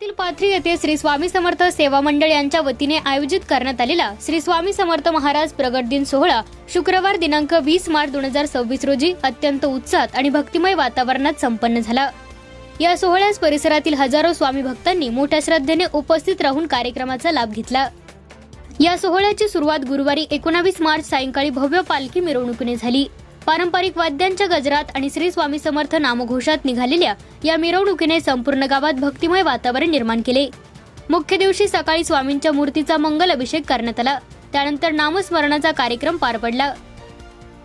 पाथरी येथे श्री स्वामी समर्थ सेवा मंडळ यांच्या वतीने आयोजित करण्यात आलेला श्री स्वामी समर्थ महाराज प्रगट दिन सोहळा शुक्रवार दिनांक 20 मार्च 2026 रोजी अत्यंत उत्साहात आणि भक्तिमय वातावरणात संपन्न झाला। या सोहळ्यास परिसरातील हजारो स्वामी भक्तांनी मोठ्या श्रद्धेने उपस्थित राहून कार्यक्रमाचा लाभ घेतला। या सोहळ्याची सुरुवात गुरुवारी 19 मार्च सायंकाळी भव्य पालखी मिरवणुकीने झाली। पारंपरिक वाद्यांच्या गजरात आणि श्री स्वामी समर्थ नामघोषात निघालेल्या या मिरवणुकीने संपूर्ण गावात भक्तिमय वातावरण निर्माण केले। मुख्य दिवशी सकाळी स्वामींच्या मूर्तीचा मंगल अभिषेक करण्यात आला। त्यानंतर नामस्मरणाचा कार्यक्रम पार पडला।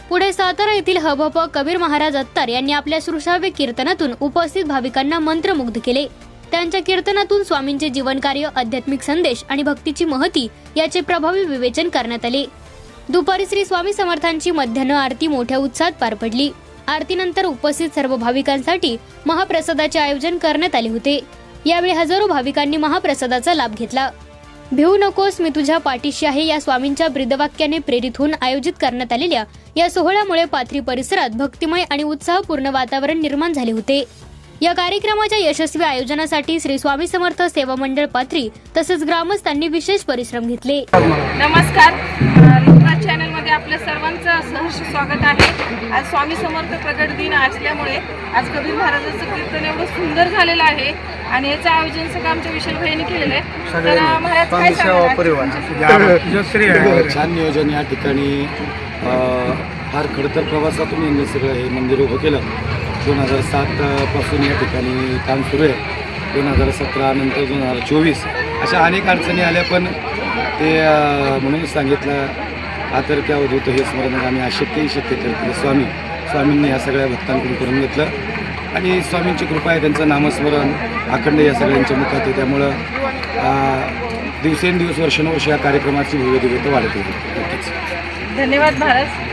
पुढे सातारा येथील हभप कबीर महाराज अत्तार यांनी आपल्या सुश्राव्य कीर्तनातून उपस्थित भाविकांना मंत्रमुग्ध केले। त्यांच्या कीर्तनातून स्वामींचे जीवनकार्य, आध्यात्मिक संदेश आणि भक्तीची महती याचे प्रभावी विवेचन करण्यात आले। दुपारी श्री स्वामी समर्थांची मध्यान्ह आरती मोठ्या उत्साहात पार पडली। आरतीनंतर उपस्थित सर्व भाविकांसाठी महाप्रसादाचे आयोजन करण्यात आले होते। यावेळी हजारो भाविकांनी महाप्रसादाचा लाभ घेतला। भिवू नकोस, मी तुझ्या पाठीशी आहे या स्वामींच्या ब्रीदवाक्याने प्रेरित होऊन आयोजित करण्यात आलेल्या या सोहळ्यामुळे पाथरी परिसरात भक्तिमय आणि उत्साहपूर्ण वातावरण निर्माण झाले होते। या कार्यक्रमाच्या यशस्वी आयोजनासाठी श्री स्वामी समर्थ सेवा मंडळ पाथरी तसेच ग्रामस्थांनी विशेष परिश्रम घेतले। नमस्कार, चॅनल मध्ये आपल्या सर्वांचं सहर्ष स्वागत आहे। आज स्वामी समर्थ प्रगट दिन असल्यामुळे आज कबीर महाराजांचं कीर्तन एवढं सुंदर झालेलं आहे आणि याचं आयोजन सगळं आमच्या विशाल भाईने केलेलं आहे। तर महाराज काय सांगणार? छान नियोजन या ठिकाणी फार खडतर प्रवासातून यांनी सगळं हे मंदिर उभं केलं। 2007 पासून या ठिकाणी काम सुरू आहे। 2017 नंतर 2024 अशा अनेक अडचणी आल्या, पण ते म्हणून सांगितलं आतर्क्या अवधूत हे स्मरण आम्ही अशक्यही शक्य करतो। स्वामींनी या सगळ्या भक्तांकडून करून घेतलं आणि स्वामींची कृपा आहे, त्यांचं नामस्मरण अखंड या सगळ्यांच्या मुखात आहे। त्यामुळं दिवसेंदिवस वर्षानुवर्ष या कार्यक्रमाची भव्य दिव्यता वाढत होती। धन्यवाद महाराज।